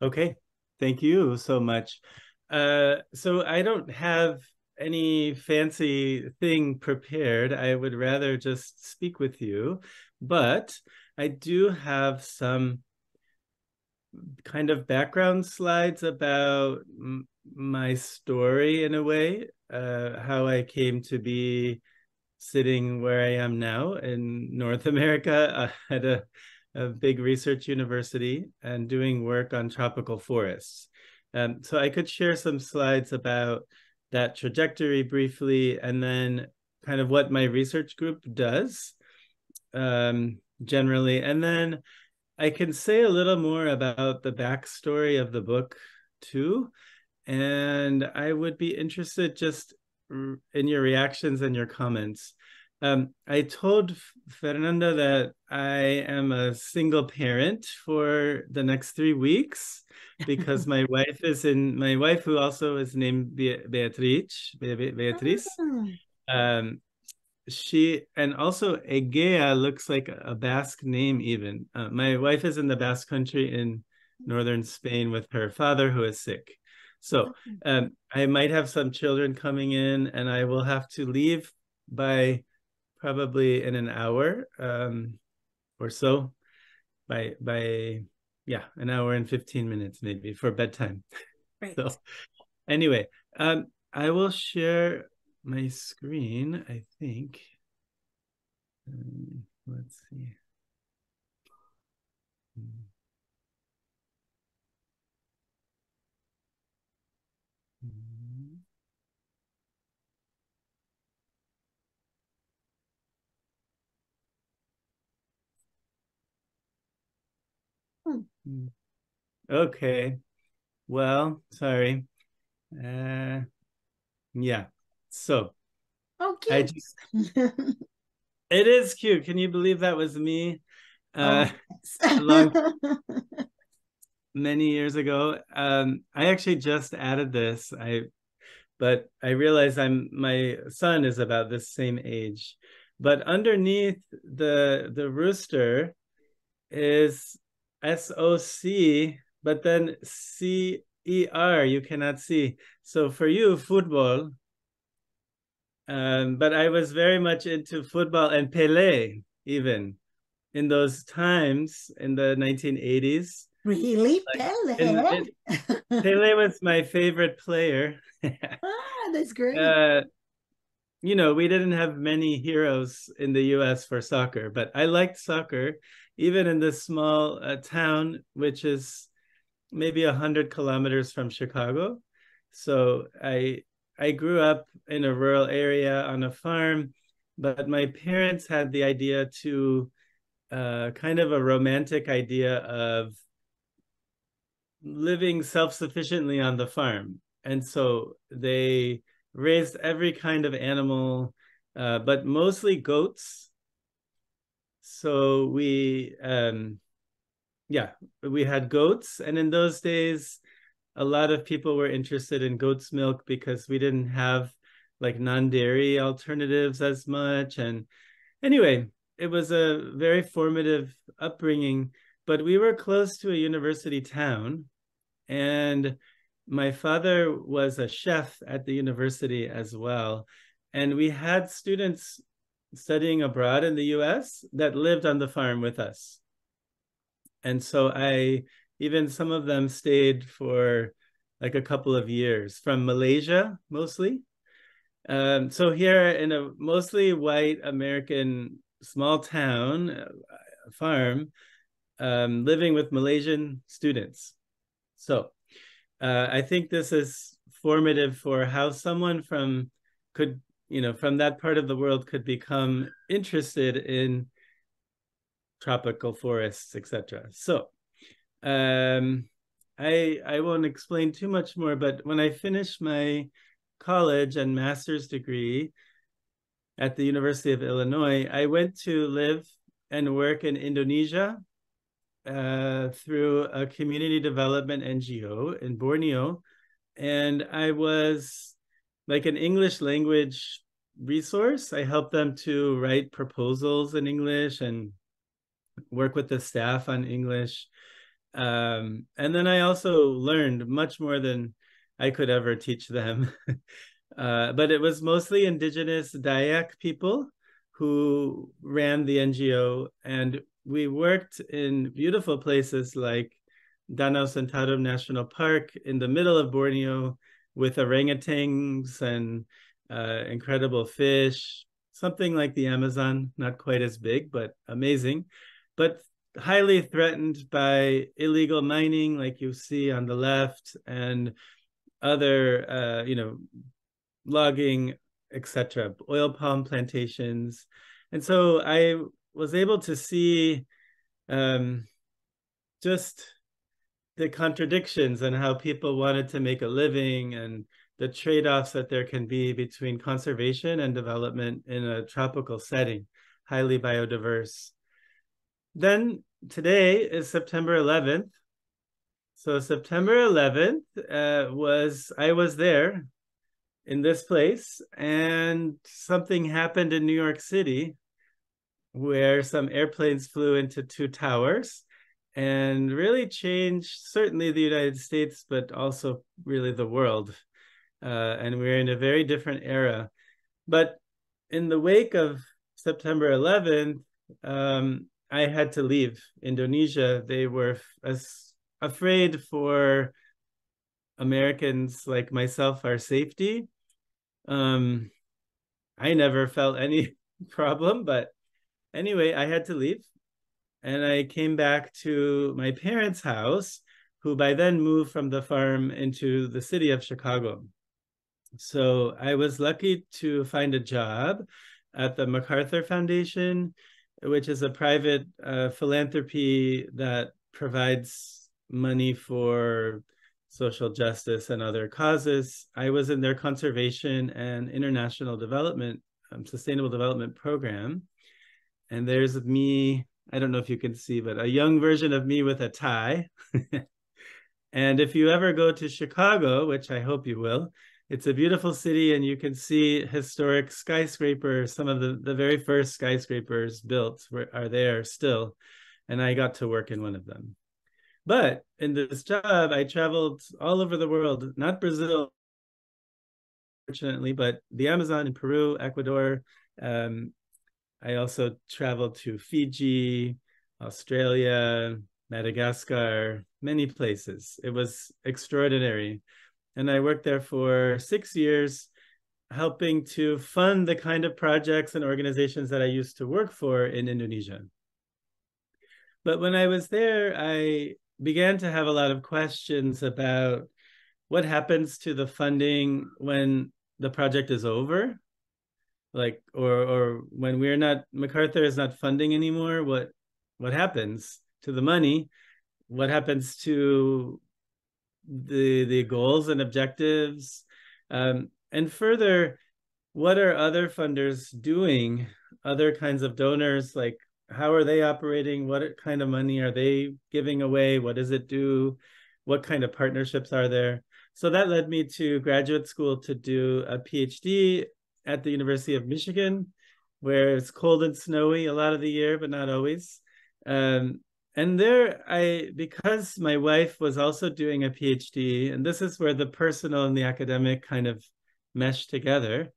Okay, thank you so much. So I don't have any fancy thing prepared. I would rather just speak with you, but I do have some kind of background slides about my story in a way, how I came to be sitting where I am now in North America at a big research university and doing work on tropical forests. So I could share some slides about that trajectory briefly, and then kind of what my research group does generally. And then I can say a little more about the backstory of the book too. And I would be interested just in your reactions and your comments. I told Fernanda that I am a single parent for the next 3 weeks because my wife who also is named Beatriz. Um, she and also Egea looks like a Basque name even. My wife is in the Basque country in northern Spain with her father who is sick. So I might have some children coming in and I will have to leave by probably in an hour or so by yeah, an hour and 15 minutes maybe for bedtime. Right. So anyway, I will share my screen, I think. Let's see. Okay. Well, sorry. Uh, yeah. So Oh, I cute. just it is cute. Can you believe that was me? Oh, A long many years ago. I actually just added this. But I realize my son is about this same age. But underneath the rooster is SOC, but then CER you cannot see. So for you, football. But I was very much into football and Pelé even in those times in the 1980s. really, Like Pele? Pelé was my favorite player. Ah, that's great. uh, we didn't have many heroes in the US for soccer, but I liked soccer, even in this small town, which is maybe 100 kilometers from Chicago. So I grew up in a rural area on a farm, but my parents had the idea to kind of a romantic idea of living self-sufficiently on the farm. And so they raised every kind of animal, but mostly goats. So yeah, we had goats. And in those days, a lot of people were interested in goat's milk because we didn't have like non-dairy alternatives as much. And anyway, it was a very formative upbringing, but we were close to a university town. And my father was a chef at the university as well. And we had students studying abroad in the US that lived on the farm with us. And so even some of them stayed for like a couple of years from Malaysia mostly. So here in a mostly white American small town farm, living with Malaysian students. So I think this is formative for how someone from that part of the world could become interested in tropical forests, etc. So I won't explain too much more, but when I finished my college and master's degree at the University of Illinois, I went to live and work in Indonesia through a community development NGO in Borneo. And I was like an English language resource. I helped them to write proposals in English and work with the staff on English. And then I also learned much more than I could ever teach them. But it was mostly indigenous Dayak people who ran the NGO, and we worked in beautiful places like Danau Sentarum National Park in the middle of Borneo with orangutans and incredible fish, something like the Amazon, not quite as big, but amazing, but highly threatened by illegal mining, like you see on the left, and other, logging, etc., oil palm plantations. And so I was able to see just the contradictions and how people wanted to make a living and the trade-offs that there can be between conservation and development in a tropical setting, highly biodiverse. Then today is September 11th. So September 11th I was there in this place, and something happened in New York City where some airplanes flew into two towers and really changed certainly the United States, but also really the world. And we're in a very different era. But in the wake of September 11th, I had to leave Indonesia. They were afraid for Americans like myself, our safety. I never felt any problem, but anyway, I had to leave. And I came back to my parents' house, who by then moved from the farm into the city of Chicago. So I was lucky to find a job at the MacArthur Foundation, which is a private philanthropy that provides money for social justice and other causes. I was in their conservation and international development, sustainable development program. And there's me, I don't know if you can see, but a young version of me with a tie. And if you ever go to Chicago, which I hope you will, it's a beautiful city, and you can see historic skyscrapers. Some of the very first skyscrapers built are there still. And I got to work in one of them. But in this job, I traveled all over the world, not Brazil, fortunately, but the Amazon in Peru, Ecuador. I also traveled to Fiji, Australia, Madagascar, many places. It was extraordinary. And I worked there for 6 years, helping to fund the kind of projects and organizations that I used to work for in Indonesia. But when I was there, I began to have a lot of questions about what happens to the funding when the project is over, like, or when we're not, MacArthur is not funding anymore. What happens to the money? What happens to the goals and objectives? And further, what are other funders doing? Other kinds of donors, like, how are they operating? What kind of money are they giving away? What does it do? What kind of partnerships are there? So that led me to graduate school to do a PhD at the University of Michigan, where it's cold and snowy a lot of the year, but not always. And there because my wife was also doing a PhD, and this is where the personal and the academic kind of mesh together.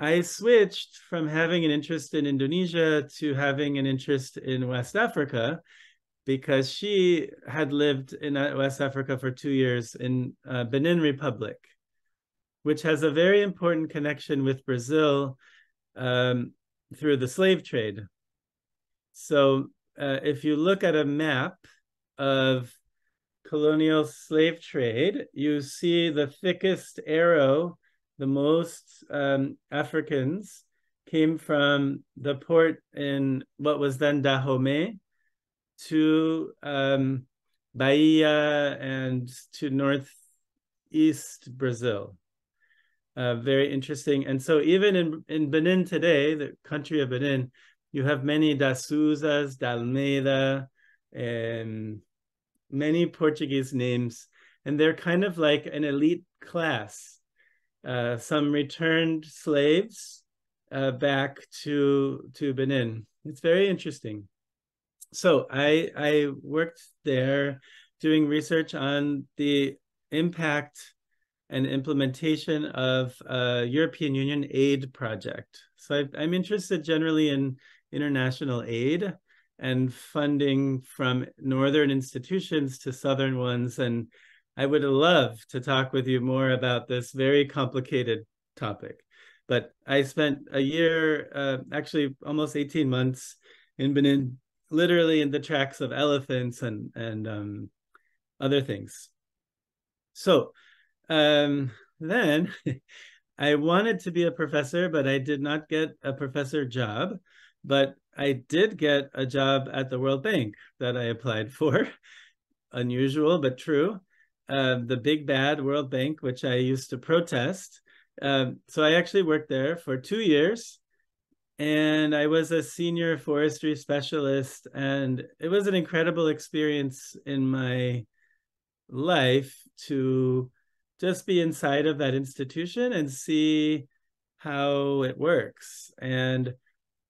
I switched from having an interest in Indonesia to having an interest in West Africa, because she had lived in West Africa for 2 years in Benin Republic, which has a very important connection with Brazil through the slave trade. So if you look at a map of colonial slave trade, you see the thickest arrow, the most Africans came from the port in what was then Dahomey to Bahia and to northeast Brazil. Very interesting. And so even in Benin today, the country of Benin, you have many da Souzas, da Almeida, and many Portuguese names, and they're kind of like an elite class. Some returned slaves back to Benin. It's very interesting. So I worked there doing research on the impact and implementation of a European Union aid project. So I'm interested generally in international aid and funding from northern institutions to southern ones. And I would love to talk with you more about this very complicated topic. But I spent a year, actually almost 18 months in Benin, literally in the tracks of elephants and other things. So then I wanted to be a professor, but I did not get a professor job. But I did get a job at the World Bank that I applied for. Unusual, but true. The big bad World Bank, which I used to protest. So I actually worked there for 2 years. And I was a senior forestry specialist. And it was an incredible experience in my life to just be inside of that institution and see how it works. And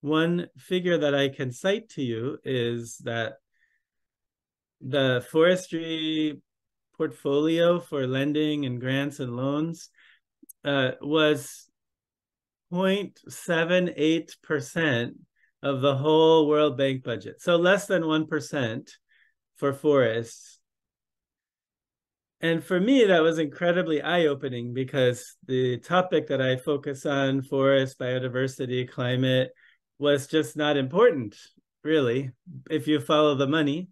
one figure that I can cite to you is that the forestry portfolio for lending and grants and loans was 0.78% of the whole World Bank budget. So less than 1% for forests. And for me, that was incredibly eye-opening because the topic that I focus on, forest, biodiversity, climate, was just not important, really, if you follow the money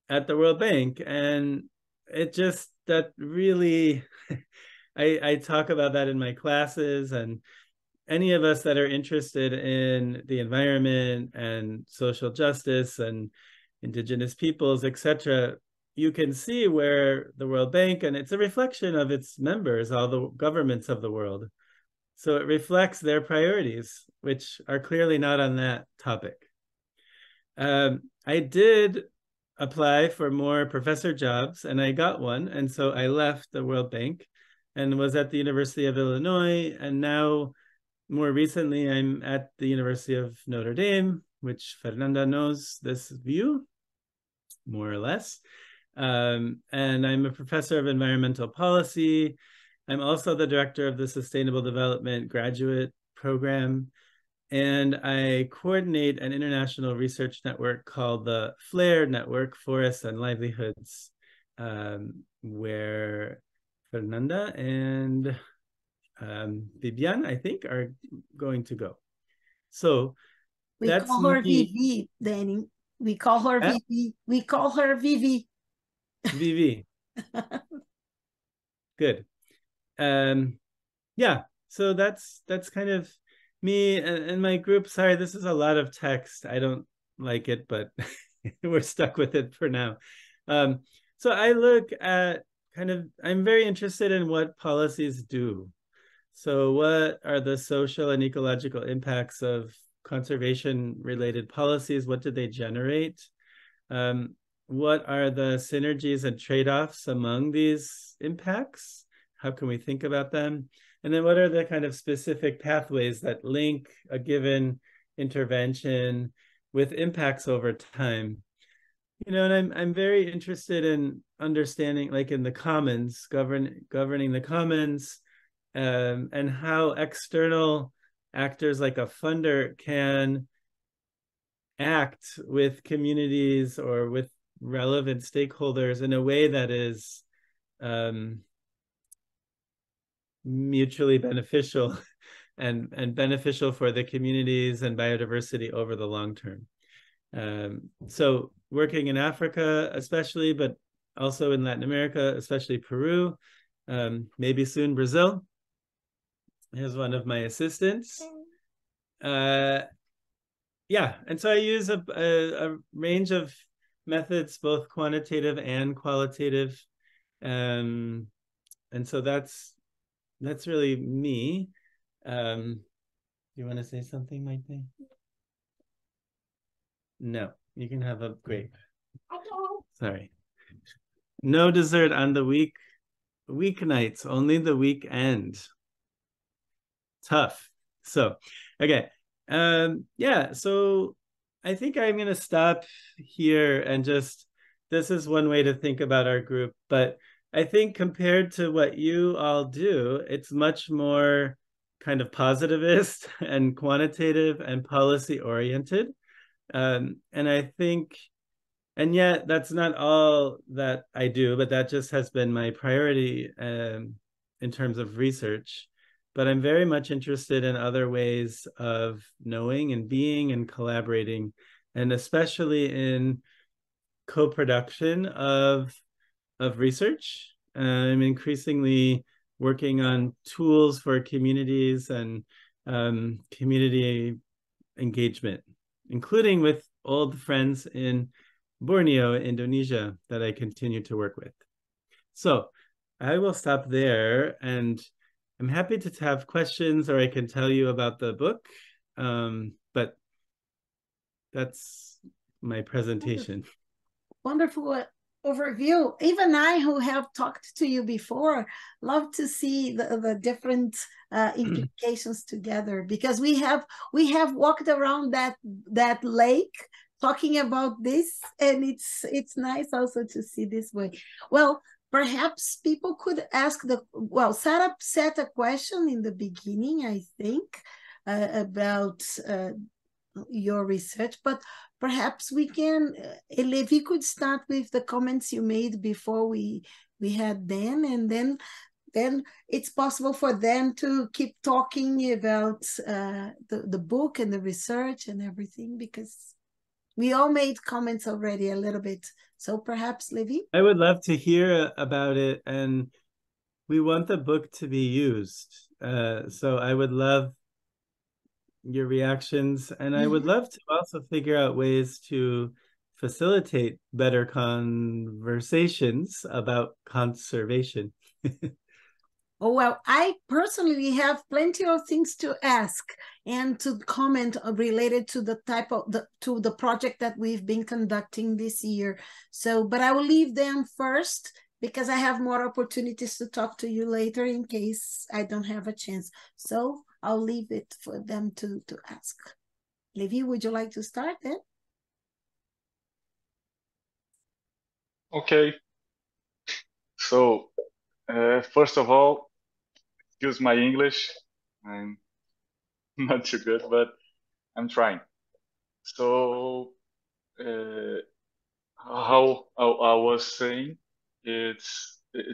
at the World Bank. And it just, that really, I talk about that in my classes, and any of us that are interested in the environment and social justice and indigenous peoples, etc., you can see where the World Bank, and it's a reflection of its members, all the governments of the world. So it reflects their priorities, which are clearly not on that topic. I did apply for more professor jobs, and I got one. And so I left the World Bank and was at the University of Illinois. And now, more recently, I'm at the University of Notre Dame, which Fernanda knows this view, more or less. And I'm a professor of environmental policy. I'm also the director of the Sustainable Development Graduate Program, and I coordinate an international research network called the FLAIR Network, Forests and Livelihoods, where Fernanda and Vivian, I think, are going to go. So we call her Vivi, Danny. We call her Vivi. We call her Vivi. Vivi. Good. Yeah, so that's kind of me and my group. Sorry, this is a lot of text. I don't like it, but we're stuck with it for now. So I look at I'm very interested in what policies do. So what are the social and ecological impacts of conservation related policies? What do they generate? What are the synergies and trade-offs among these impacts? How can we think about them? And then what are the kind of specific pathways that link a given intervention with impacts over time? And I'm very interested in understanding, like in the commons, governing the commons, and how external actors like a funder can act with communities or with relevant stakeholders in a way that is mutually beneficial and beneficial for the communities and biodiversity over the long term. So working in Africa, especially, but also in Latin America, especially Peru, maybe soon Brazil. Here's one of my assistants. Yeah, and so I use a range of methods, both quantitative and qualitative. And so that's really me. You want to say something, Maite? No, you can have a grape. Sorry. No dessert on the weeknights, only the weekend. Tough. So, okay. Yeah, so I think I'm going to stop here and just, this is one way to think about our group, but I think compared to what you all do, it's much more kind of positivist and quantitative and policy oriented. And I think, and yet that's not all that I do, but that just has been my priority in terms of research. But I'm very much interested in other ways of knowing and being and collaborating, and especially in co-production of research. I'm increasingly working on tools for communities and community engagement, including with old friends in Borneo, Indonesia, that I continue to work with. So I will stop there, and I'm happy to have questions, or I can tell you about the book, but that's my presentation. Wonderful overview. Even I, who have talked to you before, love to see the different implications together, because we have walked around that lake talking about this, and it's nice also to see this way. Well, perhaps people could ask set a question in the beginning, I think, about your research, but perhaps we can, Levi could start with the comments you made before we had Dan, and then it's possible for them to keep talking about the book and the research and everything, because we all made comments already a little bit. So perhaps, Levi? I would love to hear about it, and we want the book to be used. So I would love your reactions, and I would love to also figure out ways to facilitate better conversations about conservation. Oh, well, I personally have plenty of things to ask and to comment related to the type of to the project that we've been conducting this year. So, but I will leave them first, because I have more opportunities to talk to you later in case I don't have a chance. So I'll leave it for them to ask. Levi, would you like to start then? Okay. So, first of all, excuse my English. I'm not too good, but I'm trying. So, how I was saying, it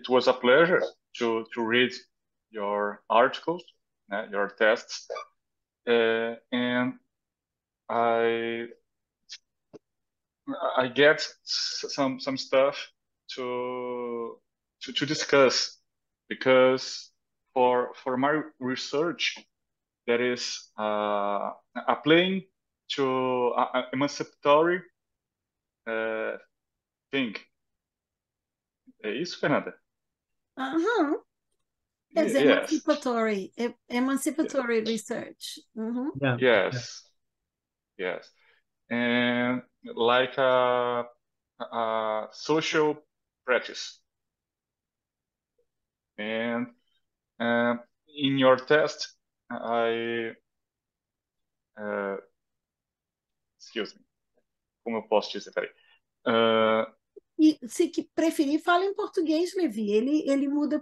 was a pleasure to read your articles, your tests, and I get some stuff to discuss, because for my research, that is applying to emancipatory thing. É isso, Fernanda? Yes, Yes. emancipatory research. Yeah. Yes. Yes. And like a social practice. And in your test, excuse me, como eu posso dizer? Peraí. E se preferir, fala em português, Levi. Ele muda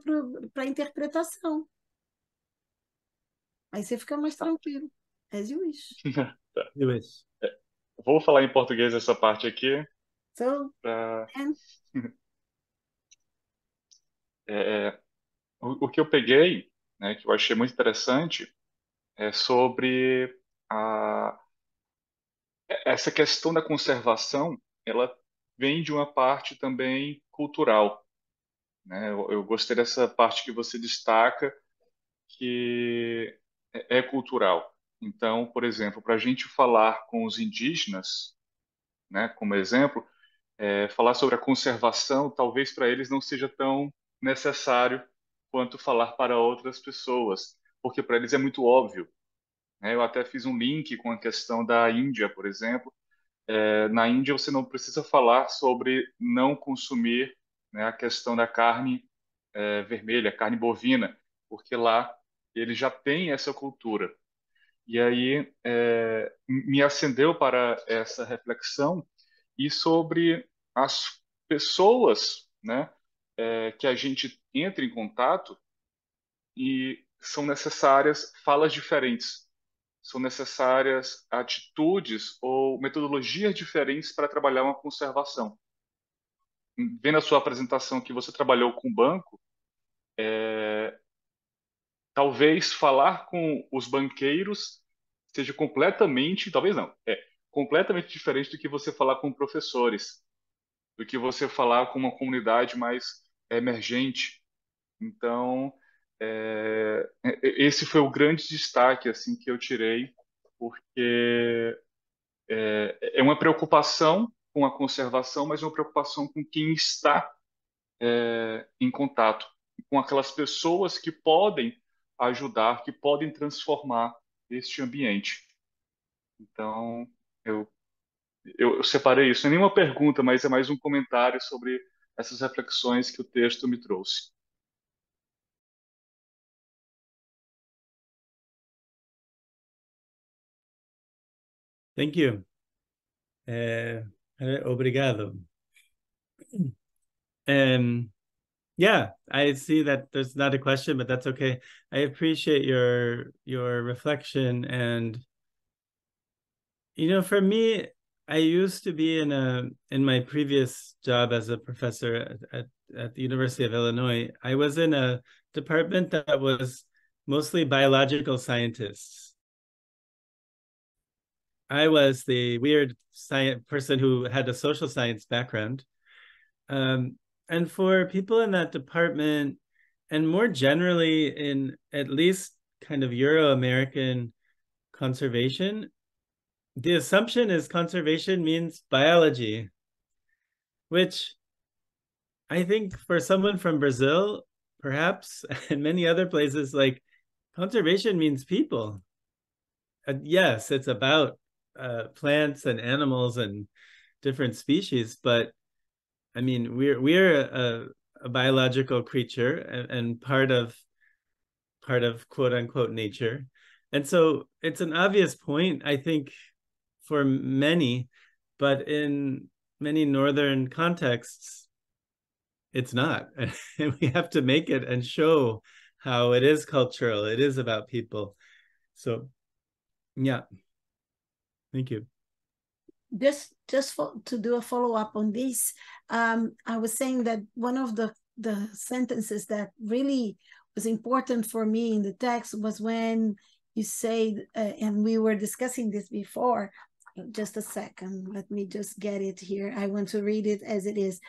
para interpretação. Aí você fica mais tranquilo. As you wish. Tá. You wish. Vou falar em português essa parte aqui. So, o que eu peguei, né, que eu achei muito interessante, é sobre essa questão da conservação. Ela vem de uma parte também cultural, né? Eu gostei dessa parte que você destaca, que é cultural. Então, por exemplo, para a gente falar com os indígenas, né, como exemplo, falar sobre a conservação, talvez para eles não seja tão necessário quanto falar para outras pessoas, porque para eles é muito óbvio, né? Eu até fiz um link com a questão da Índia, por exemplo. Na Índia, você não precisa falar sobre não consumir, né, a questão da carne vermelha, carne bovina, porque lá eles já têm essa cultura. E aí me acendeu para essa reflexão e sobre as pessoas, né, que a gente entra em contato e são necessárias falas diferentes, são necessárias atitudes ou metodologias diferentes para trabalhar uma conservação. Vendo a sua apresentação que você trabalhou com banco, talvez falar com os banqueiros seja completamente, talvez não, completamente diferente do que você falar com professores, do que você falar com uma comunidade mais emergente. Então, esse foi o grande destaque assim que eu tirei, porque é uma preocupação com a conservação, mas uma preocupação com quem está em contato, com aquelas pessoas que podem ajudar, que podem transformar este ambiente. Então, eu, eu separei isso. Não é nenhuma pergunta, mas é mais um comentário sobre essas reflexões que o texto me trouxe. Thank you. Obrigado. Yeah, I see that there's not a question, but that's okay. I appreciate your reflection. And for me, I used to be in my previous job as a professor at the University of Illinois, I was in a department that was mostly biological scientists. I was the weird science person who had a social science background. And for people in that department, and more generally in at least kind of Euro-American conservation, the assumption is conservation means biology, which I think for someone from Brazil, perhaps, and many other places, like conservation means people. Yes, it's about plants and animals and different species, but I mean, we're a biological creature and part of quote unquote nature. And so it's an obvious point, I think, for many, but in many Northern contexts, it's not. And we have to make it and show how it is cultural. It is about people. So, yeah. Thank you. Just to do a follow-up on this, I was saying that one of the sentences that really was important for me in the text was when you say, and we were discussing this before, just a second, let me just get it here. I want to read it as it is,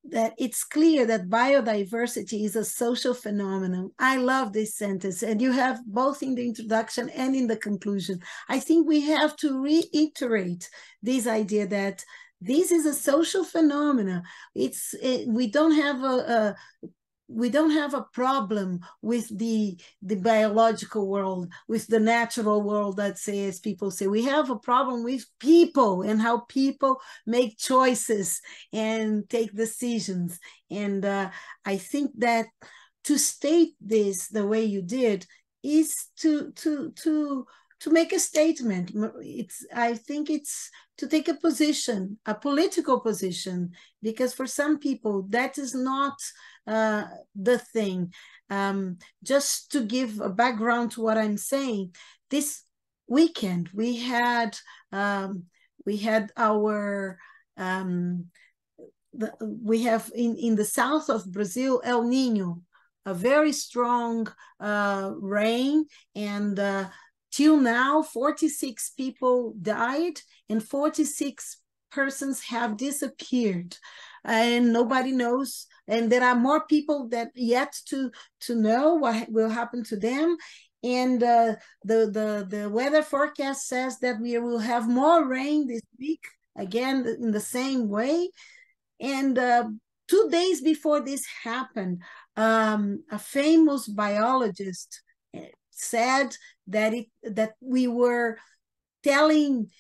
that it's clear that biodiversity is a social phenomenon. I love this sentence, and you have both in the introduction and in the conclusion. I think we have to reiterate this idea that this is a social phenomenon. We don't have a problem with the biological world, with the natural world, let's say, as people say. We have a problem with people and how people make choices and take decisions. And I think that to state this the way you did is to make a statement. I think it's to take a position, a political position, because for some people that is not the thing. Just to give a background to what I'm saying, this weekend we had our we have in the south of Brazil El Niño, a very strong rain, and till now 46 people died and 46 persons have disappeared, and nobody knows, and there are more people that yet to know what will happen to them. And the weather forecast says that we will have more rain this week, again in the same way. And 2 days before this happened, a famous biologist said that we were telling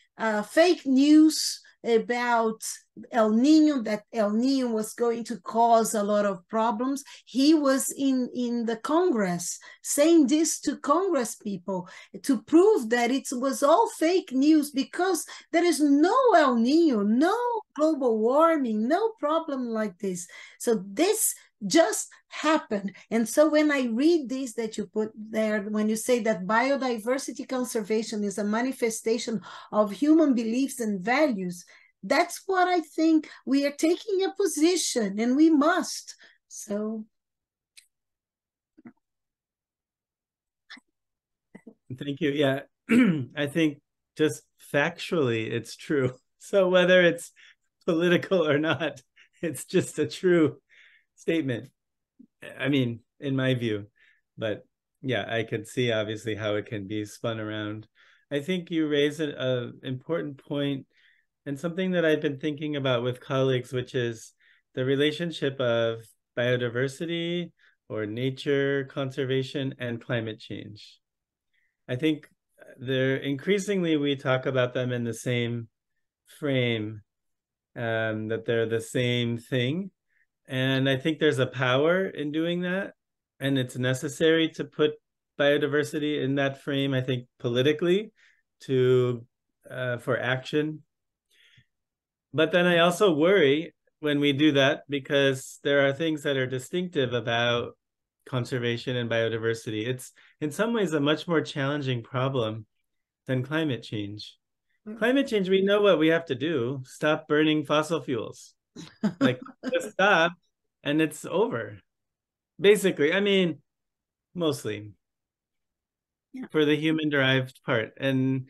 fake news about El Nino, that El Nino was going to cause a lot of problems. He was in the Congress saying this to Congress people to prove that it was all fake news, because there is no El Nino, no global warming, no problem like this. So this just happened. And so when I read this that you put there, when you say that biodiversity conservation is a manifestation of human beliefs and values, that's what I think. We are taking a position, and we must. So thank you. Yeah, I think just factually it's true. So whether it's political or not, it's just a true statement. I mean, in my view, but yeah, I could see obviously how it can be spun around. I think you raise an important point, and something that I've been thinking about with colleagues, which is the relationship of biodiversity or nature conservation and climate change. I think increasingly we talk about them in the same frame, that they're the same thing. And I think there's a power in doing that, and it's necessary to put biodiversity in that frame, I think, politically, for action. But then I also worry when we do that, because there are things that are distinctive about conservation and biodiversity. It's in some ways a much more challenging problem than climate change. Climate change, we know what we have to do: stop burning fossil fuels. Like, just stop and it's over, basically. I mean, mostly, yeah, for the human derived part. And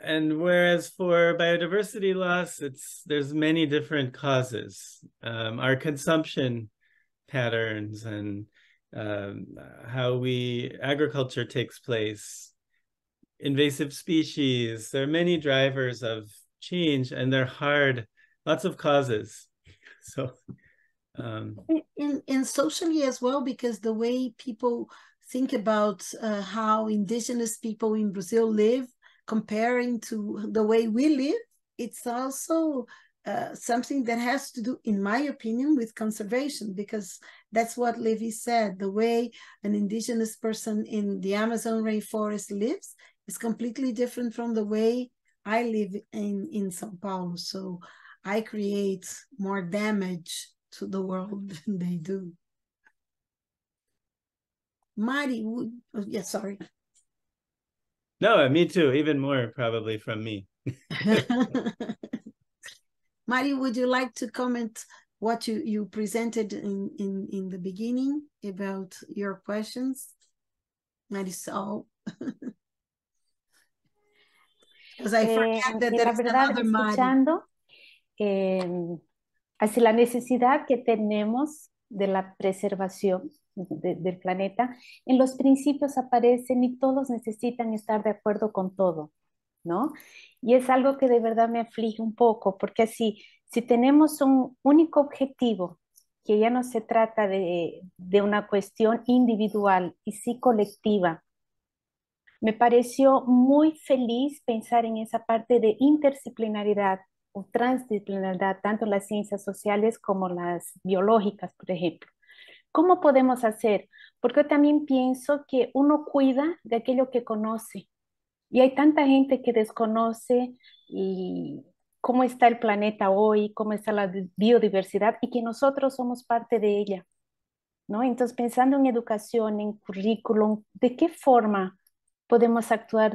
whereas for biodiversity loss, there's many different causes. Our consumption patterns and how agriculture takes place, invasive species. There are many drivers of change, and they're hard, lots of causes. So and socially as well, because the way people think about how indigenous people in Brazil live comparing to the way we live, it's also something that has to do, in my opinion, with conservation, because that's what Levi said. The way an indigenous person in the Amazon rainforest lives is completely different from the way I live in São Paulo. So I create more damage to the world than they do. Mari, sorry. No, me too. Even more probably from me. Mari, would you like to comment what you presented in the beginning about your questions? Marisol. Because I forget that there's another escuchando, hacia la necesidad que tenemos de la preservación del planeta, en los principios aparecen y todos necesitan estar de acuerdo con todo, ¿no? Y es algo que de verdad me aflige un poco, porque si tenemos un único objetivo, que ya no se trata de una cuestión individual y sí colectiva, me pareció muy feliz pensar en esa parte de interdisciplinaridad o transdisciplinaridad, tanto las ciencias sociales como las biológicas, por ejemplo. ¿Cómo podemos hacer? Porque yo también pienso que uno cuida de aquello que conoce. Y hay tanta gente que desconoce y cómo está el planeta hoy, cómo está la biodiversidad, y que nosotros somos parte de ella, ¿no? Entonces, pensando en educación, en currículum, ¿de qué forma podemos actuar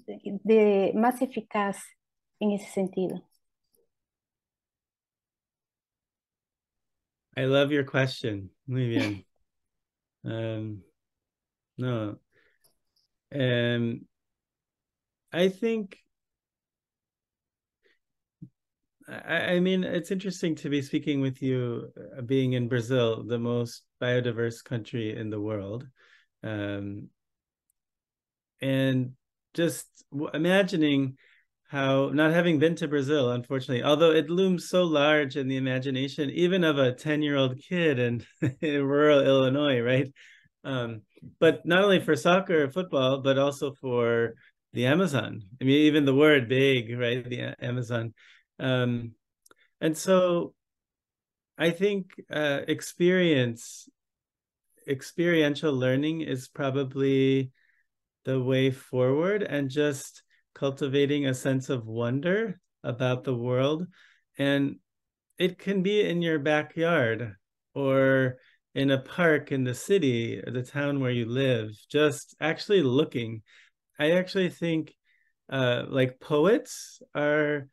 de más eficaz en ese sentido? I love your question. Muy bien. No. I think, I mean, it's interesting to be speaking with you, being in Brazil, the most biodiverse country in the world. And just imagining how, not having been to Brazil, unfortunately, although it looms so large in the imagination, even of a 10-year-old kid in rural Illinois, right? But not only for soccer or football, but also for the Amazon. I mean, even the word big, right? The Amazon. And so I think experiential learning is probably the way forward, and just cultivating a sense of wonder about the world. And it can be in your backyard or in a park in the city or the town where you live, just actually looking. I actually think like poets are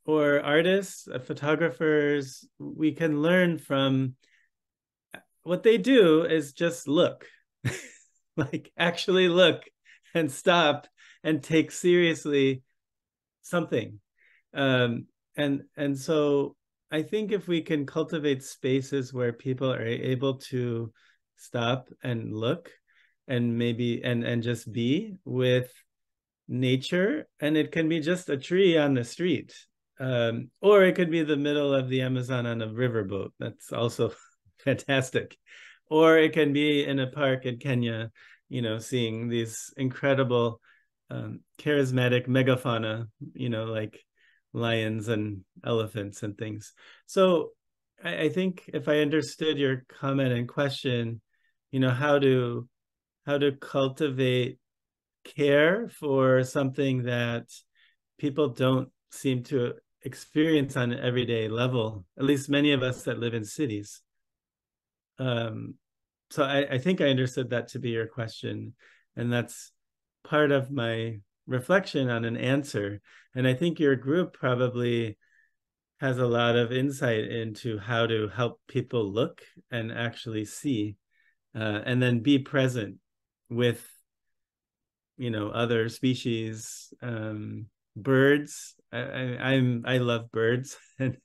or artists, photographers, we can learn from what they do is just look, like actually look and stop and take seriously something. And so I think if we can cultivate spaces where people are able to stop and look and maybe and just be with nature, and it can be just a tree on the street, or it could be the middle of the Amazon on a riverboat. That's also fantastic. Or it can be in a park in Kenya, you know, seeing these incredible charismatic megafauna, you know, like lions and elephants and things. So I think if I understood your comment and question, you know, how to cultivate care for something that people don't seem to experience on an everyday level, at least many of us that live in cities. So I think I understood that to be your question, and that's part of my reflection on an answer. And I think your group probably has a lot of insight into how to help people look and actually see, and then be present with, you know, other species, birds. I love birds, and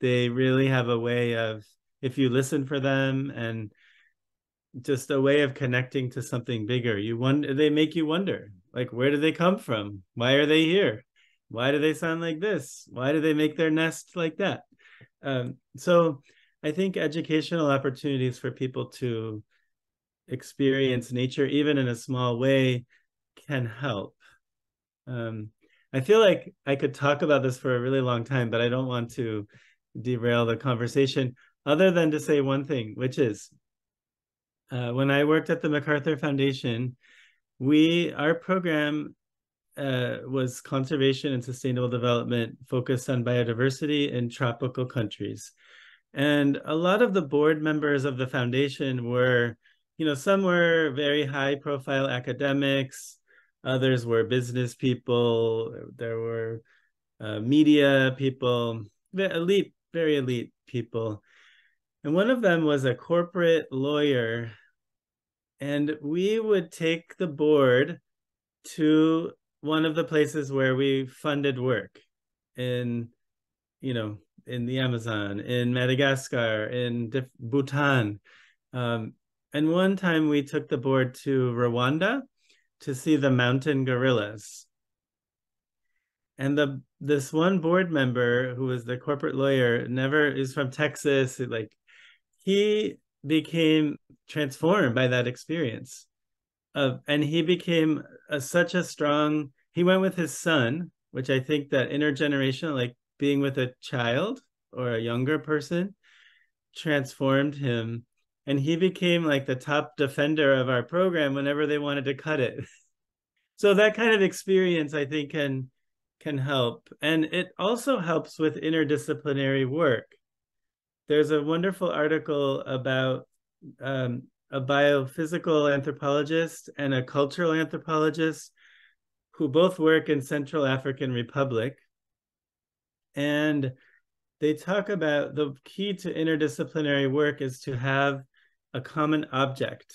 they really have a way of, if you listen for them, and just a way of connecting to something bigger. They make you wonder, like, where do they come from? Why are they here? Why do they sound like this? Why do they make their nest like that? So I think educational opportunities for people to experience nature, even in a small way, can help. I feel like I could talk about this for a really long time, but I don't want to derail the conversation, other than to say one thing, which is when I worked at the MacArthur Foundation, our program was conservation and sustainable development focused on biodiversity in tropical countries. And a lot of the board members of the foundation were, you know, some were very high profile academics, others were business people, there were media people, elite, very elite people. And one of them was a corporate lawyer. And we would take the board to one of the places where we funded work in, you know, in the Amazon, in Madagascar, in Bhutan. And one time we took the board to Rwanda to see the mountain gorillas. And this one board member, who was the corporate lawyer, is from Texas, like, he became transformed by that experience. And he became such a strong, he went with his son, which I think that intergenerational, like being with a child or a younger person, transformed him. And he became like the top defender of our program whenever they wanted to cut it. So that kind of experience, I think, can help. And it also helps with interdisciplinary work. There's a wonderful article about a biophysical anthropologist and a cultural anthropologist who both work in Central African Republic. And they talk about the key to interdisciplinary work is to have a common object.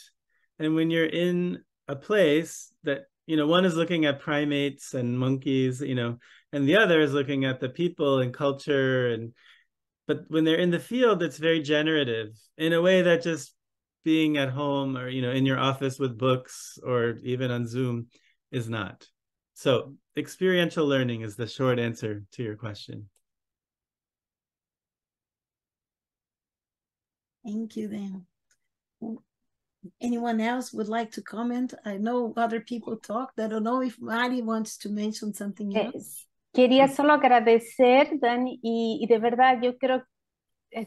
And when you're in a place that, you know, one is looking at primates and monkeys, you know, and the other is looking at the people and culture, but when they're in the field, it's very generative in a way that just being at home or, you know, in your office with books or even on Zoom is not. So experiential learning is the short answer to your question. Thank you, Dan. Anyone else would like to comment? I know other people talked. I don't know if Mari wants to mention something else. Quería solo agradecer, Dani, y de verdad yo creo,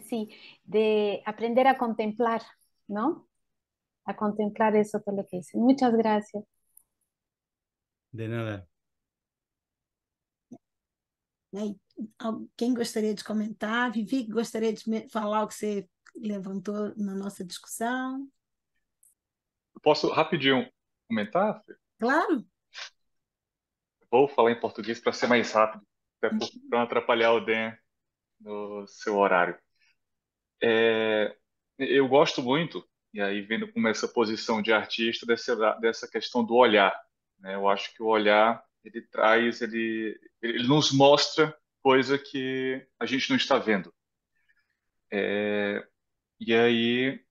sí, de aprender a contemplar, ¿no? A contemplar eso, todo lo que dicen. Muchas gracias. De nada. Quem gostaria de comentar? Vivi, gostaria de falar o que você levantou na nossa discussão? Posso rapidinho comentar? Claro. Vou falar em português para ser mais rápido, até para não atrapalhar o Dan no seu horário. Eu gosto muito, e aí vendo como essa posição de artista, dessa questão do olhar, né? Eu acho que o olhar, ele traz, ele nos mostra coisa que a gente não está vendo. E aí,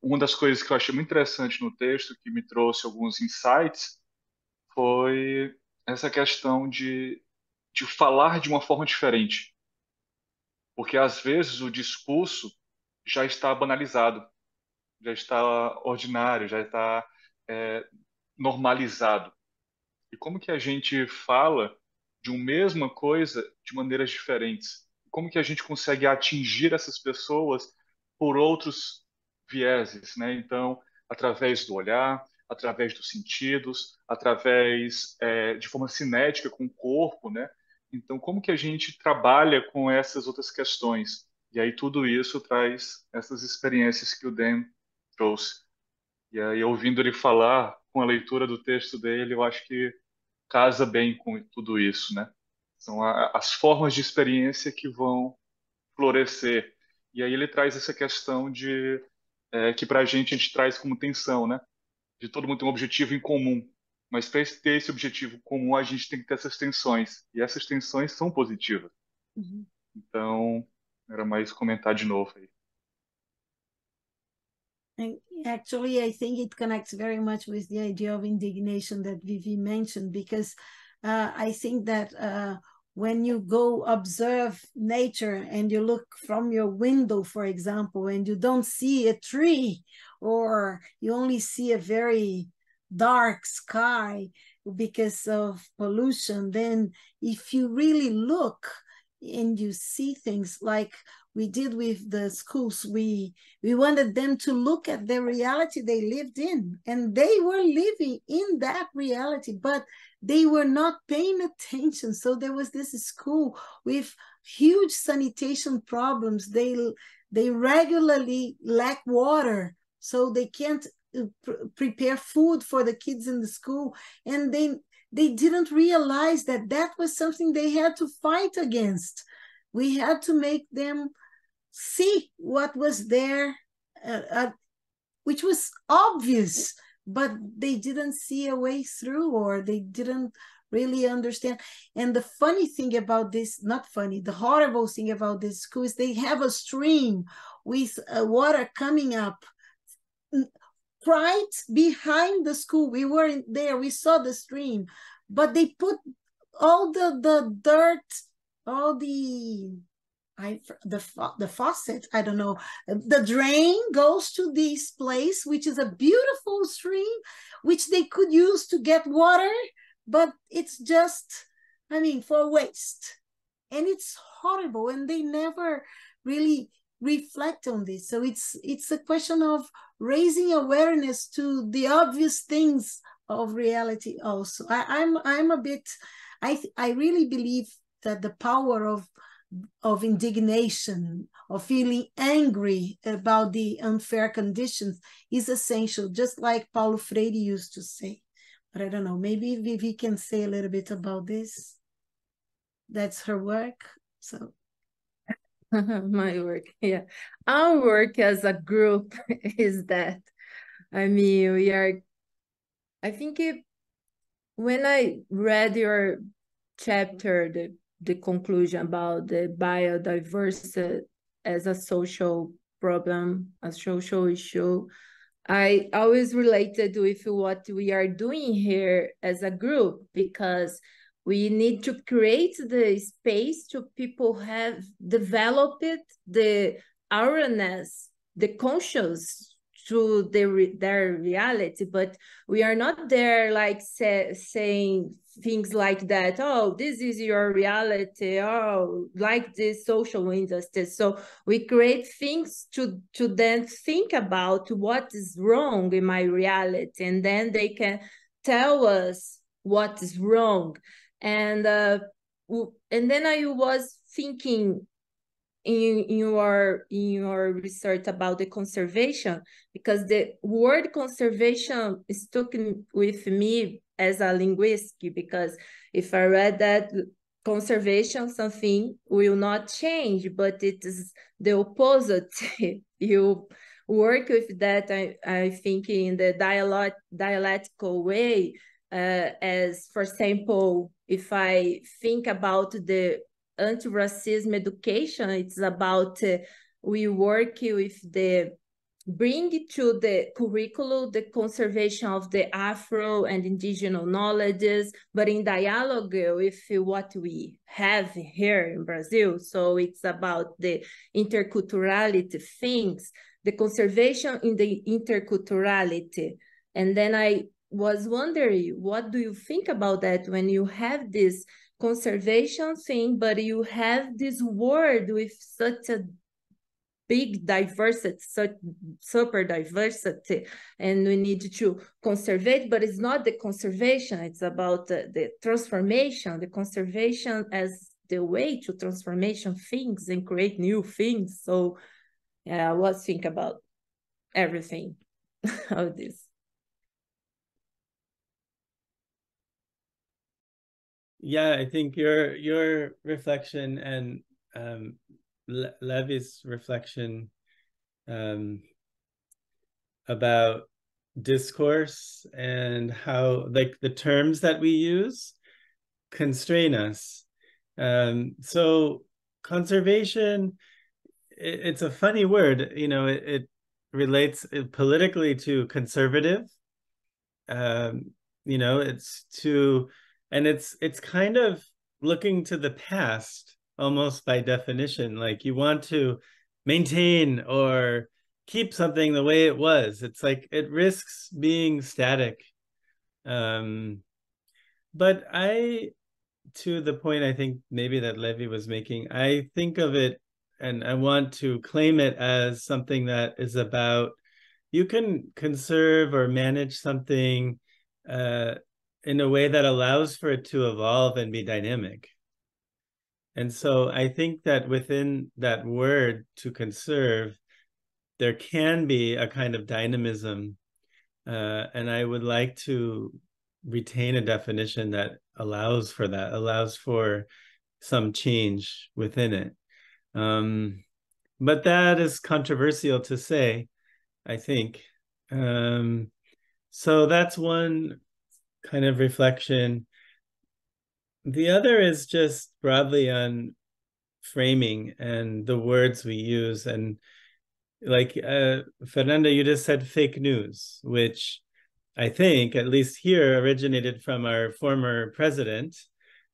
uma das coisas que eu achei muito interessante no texto, que me trouxe alguns insights, foi essa questão de falar de uma forma diferente. Porque, às vezes, o discurso já está banalizado, já está ordinário, já está normalizado. E como que a gente fala de uma mesma coisa de maneiras diferentes? Como que a gente consegue atingir essas pessoas por outros vieses, né? Então, através do olhar, através dos sentidos, através de forma cinética com o corpo, né? Então, como que a gente trabalha com essas outras questões? E aí tudo isso traz essas experiências que o Dan trouxe. E aí, ouvindo ele falar, com a leitura do texto dele, eu acho que casa bem com tudo isso, né? São as formas de experiência que vão florescer. E aí ele traz essa questão de que para a gente traz como tensão, né? De todo mundo ter um objetivo em comum. Mas para ter esse objetivo comum, a gente tem que ter essas tensões. E essas tensões são positivas. Uhum. Então, era mais comentar de novo aí. And actually, I think it connects very much with the idea of indignation that Vivi mentioned, because I think that when you go observe nature and you look from your window, for example, and you don't see a tree, or you only see a very dark sky because of pollution, then if you really look and you see things like we did with the schools, we wanted them to look at the reality they lived in, and they were living in that reality, but they were not paying attention. So there was this school with huge sanitation problems. They regularly lack water, so they can't prepare food for the kids in the school, and they didn't realize that that was something they had to fight against. We had to make them see what was there, which was obvious, but they didn't see a way through, or they didn't really understand. And the funny thing about this, not funny, the horrible thing about this school is they have a stream with water coming up right behind the school. We were there, we saw the stream, but they put all the dirt, all the faucet, I don't know, the drain goes to this place, which is a beautiful stream, which they could use to get water, but it's just, I mean, for waste. And it's horrible, and they never really reflect on this. So it's a question of raising awareness to the obvious things of reality also. I'm a bit, I really believe that the power of indignation, of feeling angry about the unfair conditions is essential, just like Paulo Freire used to say. But I don't know, maybe Vivi can say a little bit about this. That's her work, so. My work, yeah. Our work as a group is that, I mean, I think when I read your chapter, the conclusion about the biodiversity as a social problem, a social issue, I always related with what we are doing here as a group, because we need to create the space to people have developed the awareness, the conscious to their reality, but we are not there like saying things like that. Oh, this is your reality. Oh, like this social injustice. So we create things to then think about what is wrong in my reality, and then they can tell us what is wrong. And then I was thinking in your research about the conservation, because the word conservation stuck with me as a linguist, because if I read that conservation, something will not change, but it is the opposite. You work with that, I think, in the dialectical way, as, for example, if I think about the anti-racism education, it's about we work with bring to the curriculum the conservation of the Afro and indigenous knowledges, but in dialogue with what we have here in Brazil. So it's about the interculturality things, the conservation in the interculturality. And then I was wondering, what do you think about that when you have this conservation thing, but you have this word with such a big diversity, such super diversity, and we need to conserve it, but it's not the conservation, it's about the transformation, the conservation as the way to transformation things and create new things. So yeah, I was thinking about everything of this. Yeah, I think your reflection and Levy's reflection about discourse and how, like, the terms that we use constrain us. So conservation, it's a funny word, you know, it relates politically to conservative. You know, and it's kind of looking to the past almost by definition. Like, you want to maintain or keep something the way it was. It's like it risks being static. But to the point I think maybe that Levy was making, I think of it, and I want to claim it as something that is about, you can conserve or manage something in a way that allows for it to evolve and be dynamic. And so I think that within that word, to conserve, there can be a kind of dynamism. And I would like to retain a definition that allows for that, allows for some change within it. But that is controversial to say, I think. So that's one kind of reflection. The other is just broadly on framing and the words we use. And like Fernanda, you just said fake news, which I think, at least here, originated from our former president,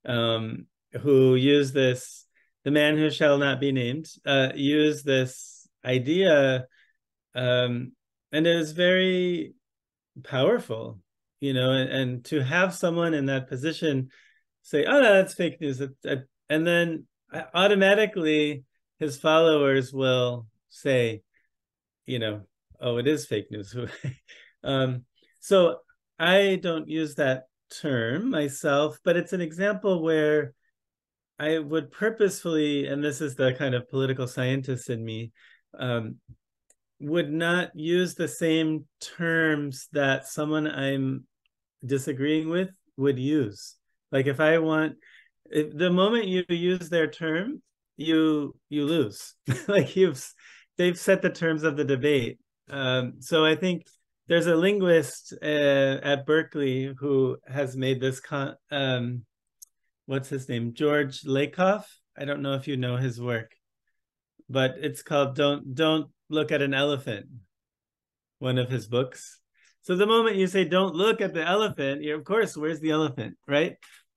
who used this, the man who shall not be named, used this idea, and it was very powerful, you know, and to have someone in that position say, oh, no, that's fake news. And then automatically his followers will say, you know, oh, it is fake news. So I don't use that term myself, but it's an example where I would purposefully, and this is the kind of political scientist in me, would not use the same terms that someone I'm disagreeing with would use. Like, if the moment you use their term, you lose. Like, they've set the terms of the debate. So I think there's a linguist at Berkeley who has made this, what's his name? George Lakoff. I don't know if you know his work, but it's called Don't Look at an Elephant, one of his books. So the moment you say, don't look at the elephant, of course, where's the elephant, right?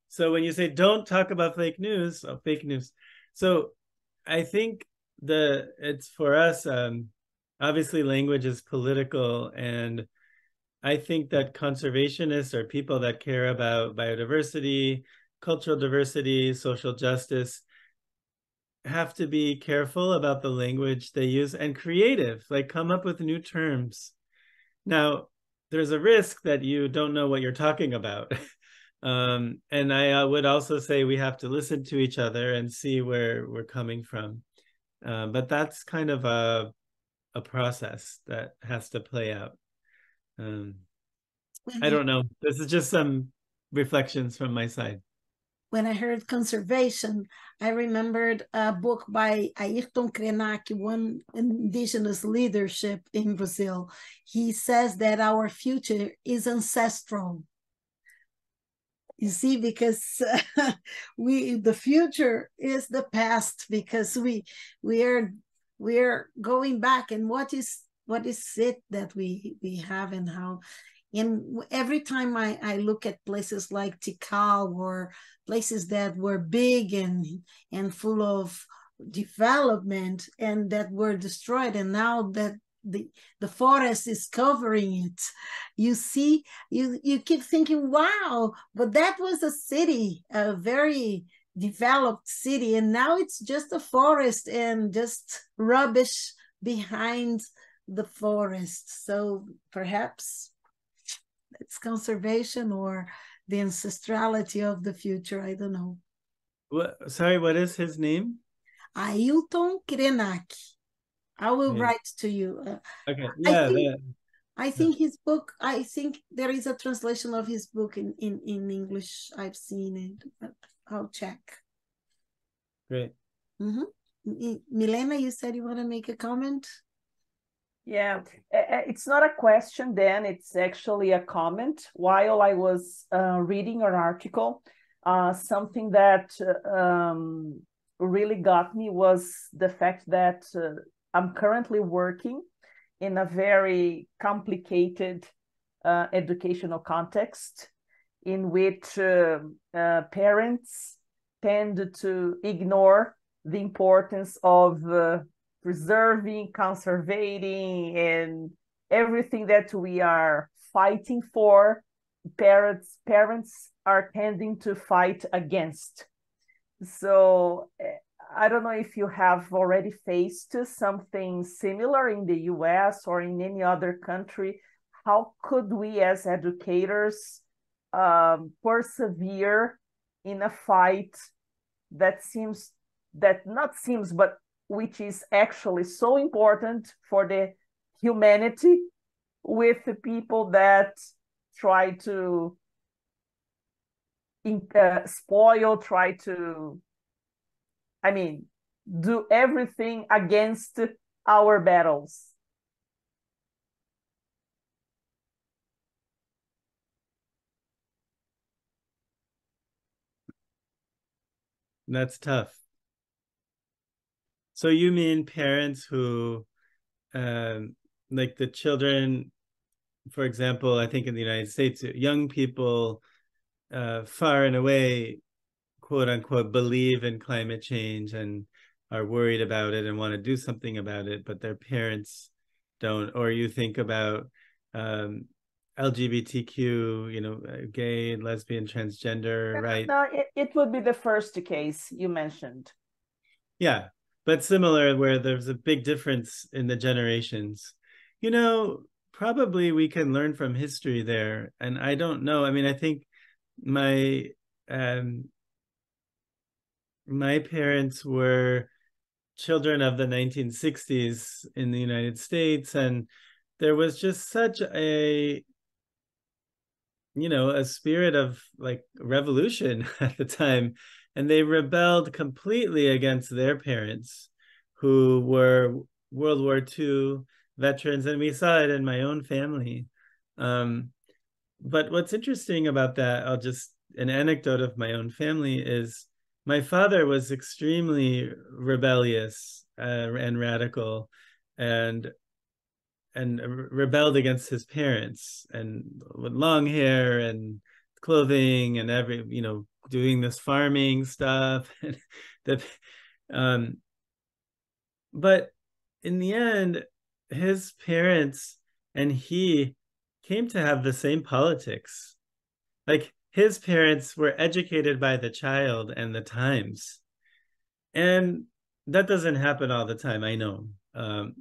So when you say, don't talk about fake news, fake news. So I think it's for us a obviously language is political, and I think that conservationists or people that care about biodiversity, cultural diversity, social justice have to be careful about the language they use, and creative, like come up with new terms. Now, there's a risk that you don't know what you're talking about. And I would also say we have to listen to each other and see where we're coming from. But that's kind of a process that has to play out. I don't know. This is just some reflections from my side. When I heard conservation, I remembered a book by Ayrton Krenak, one indigenous leadership in Brazil. He says that our future is ancestral. You see, because the future is the past, because we are going back, and what is it that we have, and how. And every time I look at places like Tikal, or places that were big and full of development and that were destroyed, and now that the forest is covering it, you see, you keep thinking, wow, but that was a city, a very developed city, and now it's just a forest and just rubbish behind the forest. So perhaps it's conservation or the ancestrality of the future. I don't know. Sorry, what is his name? Ailton Krenak. I will write to you. Okay. Yeah. I think his book, I think there is a translation of his book in English. I've seen it, but I'll check. Great. Milena, you said you want to make a comment? Yeah, it's not a question then, it's actually a comment. While I was reading an article, something that really got me was the fact that I'm currently working in a very complicated educational context in which parents tend to ignore the importance of preserving, conserving, and everything that we are fighting for. Parents are tending to fight against. So I don't know if you have already faced something similar in the US or in any other country. How could we as educators persevere in a fight that but which is actually so important for the humanity, with the people that try to spoil, try to, do everything against our battles? That's tough. So you mean parents who, like the children, for example, I think in the United States, young people far and away, quote unquote, believe in climate change and are worried about it and want to do something about it, but their parents don't. Or you think about LGBTQ, gay, lesbian, transgender, right? No, it would be the first case you mentioned. Yeah, but similar, where there's a big difference in the generations. Probably we can learn from history there. And I don't know. I think my parents were children of the 1960s in the United States, and there was just such a spirit of like revolution at the time, and they rebelled completely against their parents, who were World War II veterans, and we saw it in my own family. But what's interesting about that, an anecdote of my own family, is my father was extremely rebellious and radical, and rebelled against his parents, and with long hair and clothing and doing this farming stuff. But in the end, his parents and he came to have the same politics. Like his parents were educated by the child and the times. And that doesn't happen all the time, I know.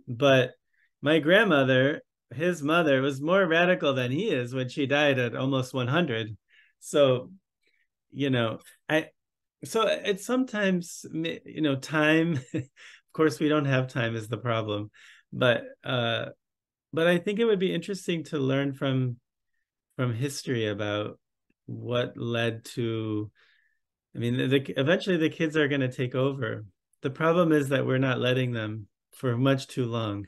But my grandmother, his mother, was more radical than he is when she died at almost 100. So, you know, so it's sometimes, you know, time, of course, we don't have time is the problem. But I think it would be interesting to learn from history about what led to, I mean, eventually the kids are going to take over. The problem is that we're not letting them for much too long.